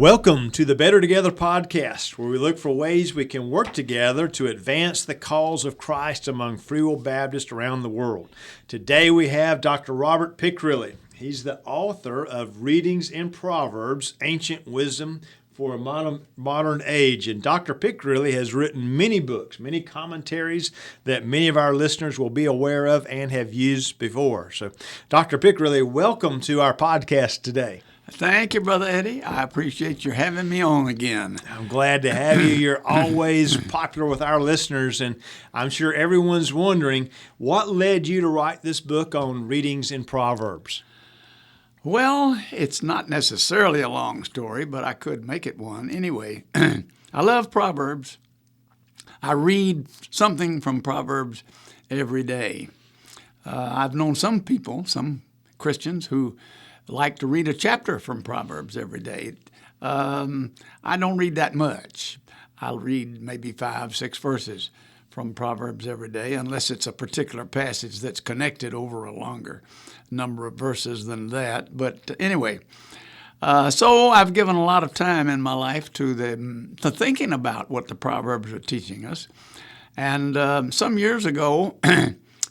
Welcome to the Better Together podcast, where we look for ways we can work together to advance the cause of Christ among Free Will Baptists around the world. Today we have Dr. Robert Picirilli. He's the author of Readings in Proverbs, Ancient Wisdom for a Modern Age. And Dr. Picirilli has written many books, many commentaries that many of our listeners will be aware of and have used before. So, Dr. Picirilli, welcome to our podcast today. Thank you, Brother Eddie. I appreciate you having me on again. I'm glad to have you. You're always popular with our listeners, and I'm sure everyone's wondering, what led you to write this book on readings in Proverbs? Well, it's not necessarily a long story, but I could make it one. Anyway, I love Proverbs. I read something from Proverbs every day. I've known some people, some Christians, who like to read a chapter from Proverbs every day. I don't read that much. I'll read maybe 5-6 verses from Proverbs every day, unless it's a particular passage that's connected over a longer number of verses than that. But anyway, so I've given a lot of time in my life to thinking about what the Proverbs are teaching us. And some years ago,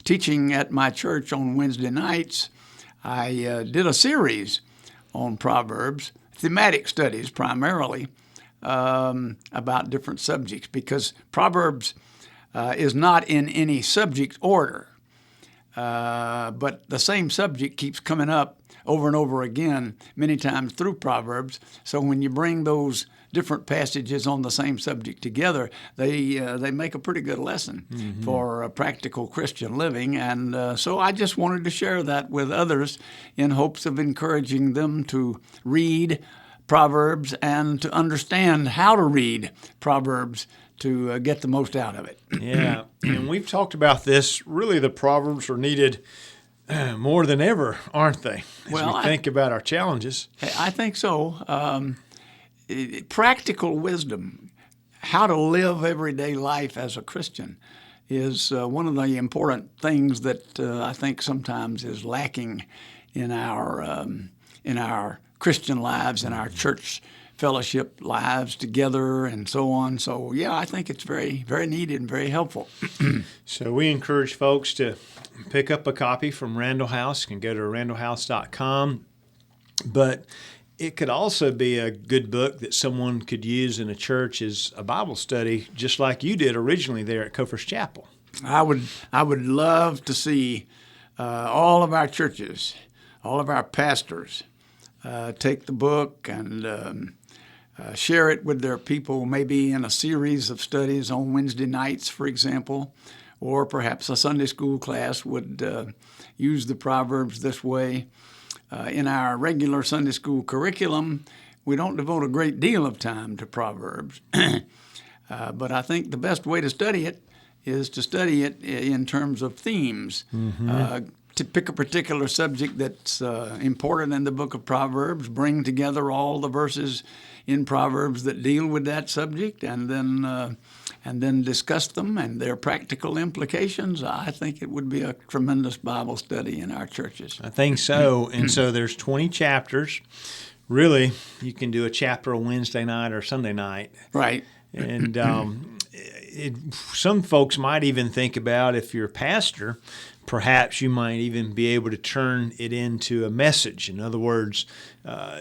teaching at my church on Wednesday nights, I did a series on Proverbs, thematic studies primarily, about different subjects, because Proverbs is not in any subject order, but the same subject keeps coming up over and over again many times through Proverbs. So when you bring those different passages on the same subject together, they make a pretty good lesson for practical Christian living. And so I just wanted to share that with others in hopes of encouraging them to read Proverbs and to understand how to read Proverbs to get the most out of it. Yeah, and we've talked about this. Really, the Proverbs are needed more than ever, aren't they? As we think about our challenges. I think so. Practical wisdom, how to live everyday life as a Christian, is one of the important things that I think sometimes is lacking in our Christian lives, in our church fellowship lives together, and so on. So, yeah, I think it's very, very needed and very helpful. So we encourage folks to pick up a copy from Randall House. You can go to randallhouse.com. But it could also be a good book that someone could use in a church as a Bible study, just like you did originally there at Coffers Chapel. I would love to see all of our churches, all of our pastors, take the book and share it with their people, maybe in a series of studies on Wednesday nights, for example, or perhaps a Sunday school class would use the Proverbs this way. In our regular Sunday school curriculum, we don't devote a great deal of time to Proverbs, but I think the best way to study it is to study it in terms of themes. To pick a particular subject that's important in the book of Proverbs, bring together all the verses in Proverbs that deal with that subject, and then discuss them and their practical implications. I think it would be a tremendous Bible study in our churches. I think so. And so there's 20 chapters. Really, you can do a chapter on Wednesday night or Sunday night. Right. And some folks might even think about, if you're a pastor, perhaps you might even be able to turn it into a message. In other words,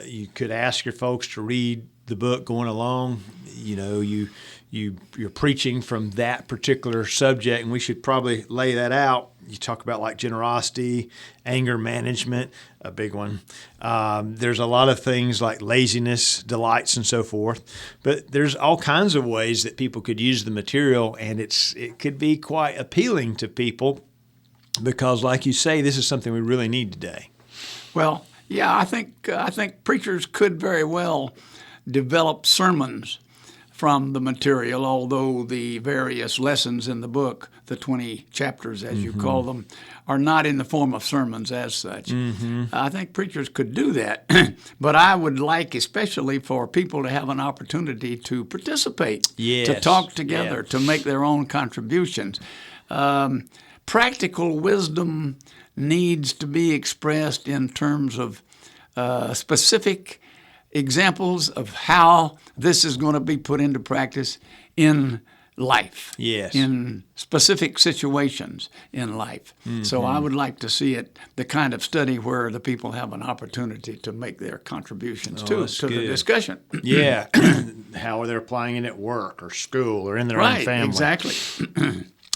you could ask your folks to read the book going along. You know, you're preaching from that particular subject, and we should probably lay that out. You talk about like generosity, anger management, a big one. There's a lot of things like laziness, delights, and so forth. But there's all kinds of ways that people could use the material, and it could be quite appealing to people because, like you say, this is something we really need today. Well, yeah, I think preachers could very well develop sermons from the material, although the various lessons in the book, the 20 chapters as you call them, are not in the form of sermons as such. I think preachers could do that, but I would like especially for people to have an opportunity to participate, to talk together, to make their own contributions. Practical wisdom needs to be expressed in terms of specific examples of how this is going to be put into practice in life, yes, in specific situations in life. So I would like to see it the kind of study where the people have an opportunity to make their contributions to the discussion. Yeah, how they're applying it at work or school or in their own family. Exactly.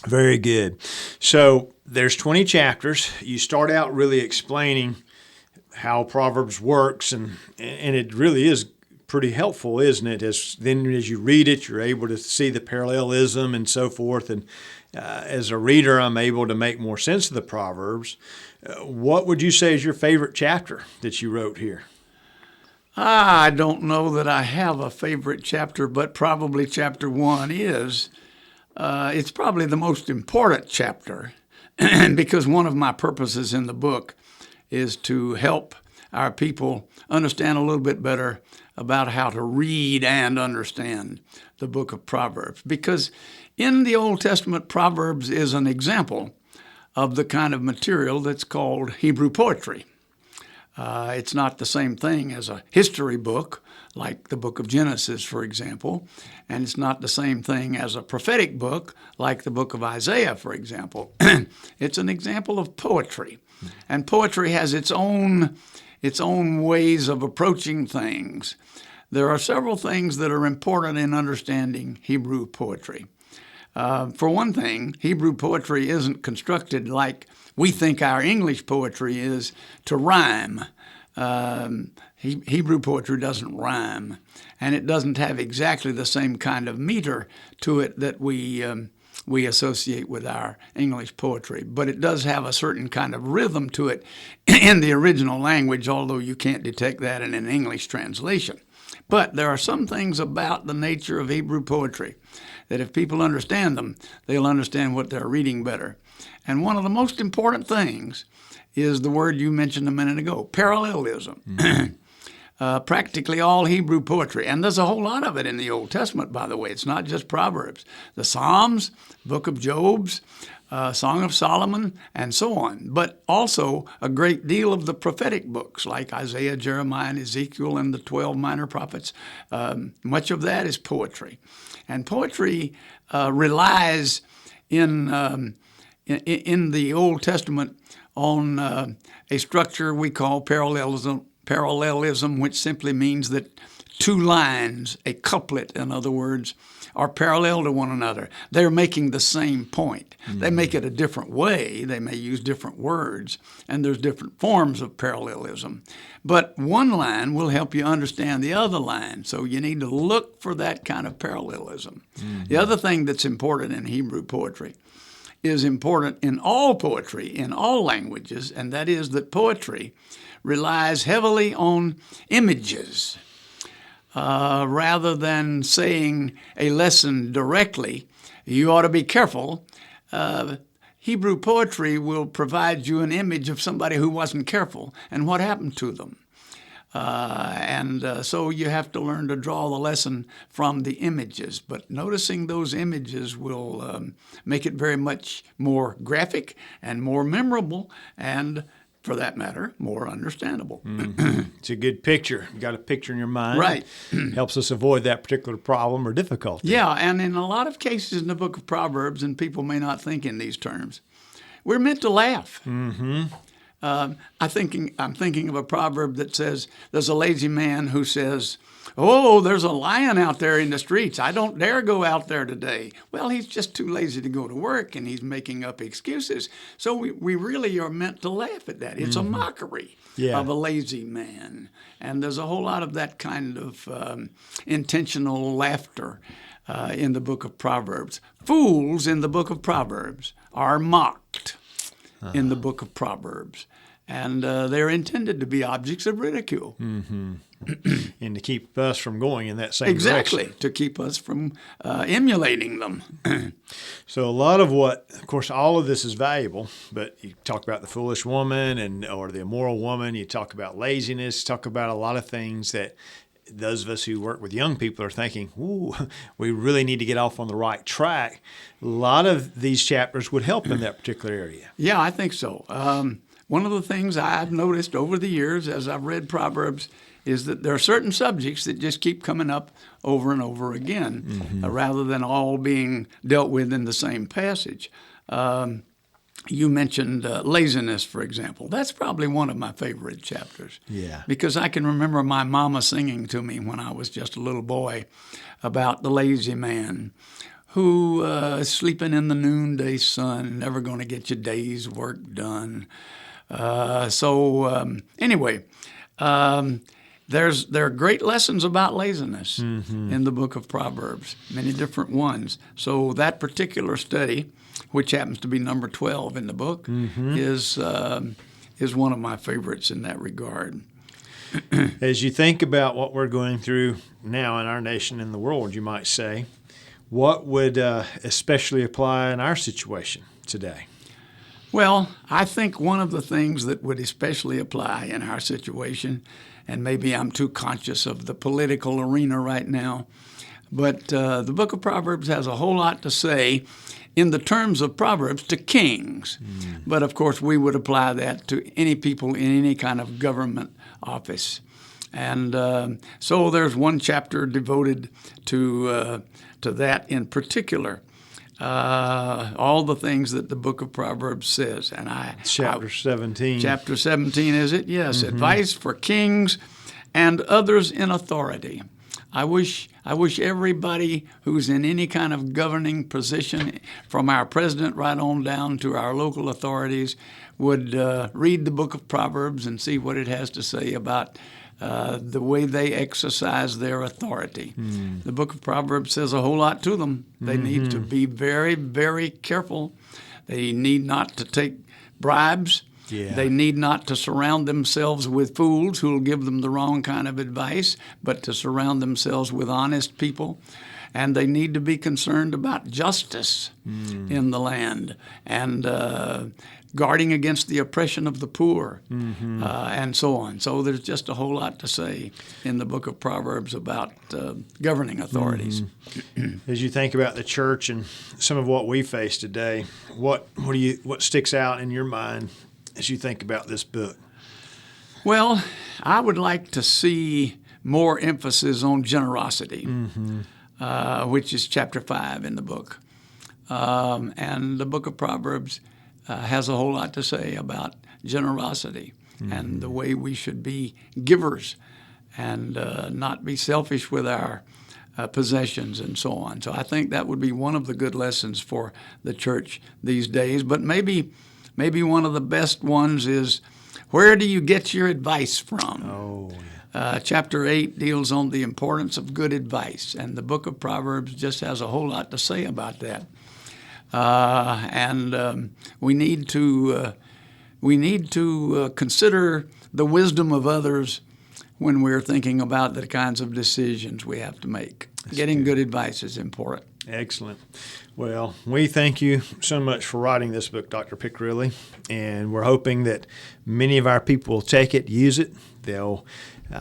Very good. So there's 20 chapters. You start out really explaining how Proverbs works, and it really is pretty helpful, isn't it? As you read it, you're able to see the parallelism and so forth. And as a reader, I'm able to make more sense of the Proverbs. What would you say is your favorite chapter that you wrote here? I don't know that I have a favorite chapter, but probably chapter 1 is. It's probably the most important chapter because one of my purposes in the book is to help our people understand a little bit better about how to read and understand the book of Proverbs. Because in the Old Testament, Proverbs is an example of the kind of material that's called Hebrew poetry. It's not the same thing as a history book, like the book of Genesis, for example, and it's not the same thing as a prophetic book, like the book of Isaiah, for example. It's an example of poetry, and poetry has its own ways of approaching things. There are several things that are important in understanding Hebrew poetry. For one thing, Hebrew poetry isn't constructed like we think our English poetry is, to rhyme. Hebrew poetry doesn't rhyme, and it doesn't have exactly the same kind of meter to it that we associate with our English poetry. But it does have a certain kind of rhythm to it in the original language, although you can't detect that in an English translation. But there are some things about the nature of Hebrew poetry that if people understand them, they'll understand what they're reading better. And one of the most important things is the word you mentioned a minute ago, parallelism. Practically all Hebrew poetry, and there's a whole lot of it in the Old Testament, by the way. It's not just Proverbs. The Psalms, Book of Job, Song of Solomon, and so on. But also a great deal of the prophetic books like Isaiah, Jeremiah, and Ezekiel, and the 12 minor prophets. Much of that is poetry. And poetry relies in the Old Testament on a structure we call parallelism, which simply means that two lines, a couplet, in other words, are parallel to one another. They're making the same point. Mm-hmm. They make it a different way. They may use different words, and there's different forms of parallelism. But one line will help you understand the other line, so you need to look for that kind of parallelism. Mm-hmm. The other thing that's important in Hebrew poetry is important in all poetry, in all languages, and that is that poetry relies heavily on images. Rather than saying a lesson directly, you ought to be careful. Hebrew poetry will provide you an image of somebody who wasn't careful and what happened to them. So you have to learn to draw the lesson from the images. But noticing those images will make it very much more graphic and more memorable and, for that matter, more understandable. Mm-hmm. It's a good picture. You got a picture in your mind. Right. Helps us avoid that particular problem or difficulty. Yeah, and in a lot of cases in the book of Proverbs, and people may not think in these terms, we're meant to laugh. Mm-hmm. I'm thinking of a proverb that says, there's a lazy man who says, "Oh, there's a lion out there in the streets. I don't dare go out there today." Well, he's just too lazy to go to work, and he's making up excuses. So we really are meant to laugh at that. It's a mockery of a lazy man. And there's a whole lot of that kind of intentional laughter in the book of Proverbs. Fools in the book of Proverbs are mocked in the book of Proverbs. And they're intended to be objects of ridicule. Mm-hmm. And to keep us from going in that same exactly, direction. To keep us from emulating them. So a lot of of course, all of this is valuable, but you talk about the foolish woman or the immoral woman, you talk about laziness, talk about a lot of things that those of us who work with young people are thinking, ooh, we really need to get off on the right track. A lot of these chapters would help in that particular area. Yeah, I think so. one of the things I've noticed over the years as I've read Proverbs is that there are certain subjects that just keep coming up over and over again, rather than all being dealt with in the same passage. You mentioned laziness, for example. That's probably one of my favorite chapters. Yeah. Because I can remember my mama singing to me when I was just a little boy about the lazy man who is sleeping in the noonday sun, never going to get your day's work done. Anyway, there are great lessons about laziness in the book of Proverbs, many different ones. So that particular study, which happens to be number 12 in the book, is one of my favorites in that regard. As you think about what we're going through now in our nation and the world, you might say, what would especially apply in our situation today? Well, I think one of the things that would especially apply in our situation, and maybe I'm too conscious of the political arena right now, but the book of Proverbs has a whole lot to say in the terms of Proverbs to kings. But of course, we would apply that to any people in any kind of government office. And so there's one chapter devoted to that in particular. All the things that the book of Proverbs says. And Chapter 17. Chapter 17, is it? Yes. Advice for kings and others in authority. I wish everybody who's in any kind of governing position, from our president right on down to our local authorities, would read the book of Proverbs and see what it has to say about the way they exercise their authority. The book of Proverbs says a whole lot to them. They need to be very, very careful. They need not to take bribes. Yeah. They need not to surround themselves with fools who will give them the wrong kind of advice, but to surround themselves with honest people. And they need to be concerned about justice in the land and guarding against the oppression of the poor, and so on. So there's just a whole lot to say in the book of Proverbs about governing authorities. As you think about the church and some of what we face today, what sticks out in your mind as you think about this book? Well, I would like to see more emphasis on generosity, which is chapter 5 in the book. And the book of Proverbs has a whole lot to say about generosity and the way we should be givers and not be selfish with our possessions and so on. So I think that would be one of the good lessons for the church these days. But maybe one of the best ones is, where do you get your advice from? Chapter 8 deals on the importance of good advice, and the book of Proverbs just has a whole lot to say about that. We need to consider the wisdom of others when we're thinking about the kinds of decisions we have to make. Getting good advice is important. Excellent. Well, we thank you so much for writing this book, Dr. Picirilli, and we're hoping that many of our people will take it, use it. They'll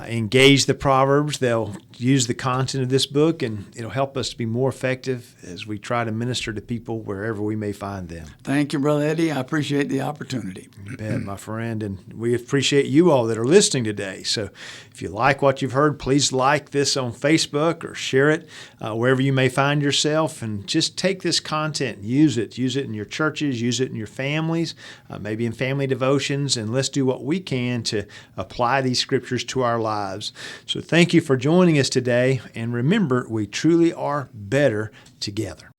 engage the Proverbs. They'll use the content of this book, and it'll help us to be more effective as we try to minister to people wherever we may find them. Thank you, Brother Eddie. I appreciate the opportunity. You bet, my friend, and we appreciate you all that are listening today. So if you like what you've heard, please like this on Facebook or share it wherever you may find yourself, and just take this content and use it. Use it in your churches, use it in your families, maybe in family devotions, and let's do what we can to apply these scriptures to our lives. So thank you for joining us today, and remember, we truly are better together.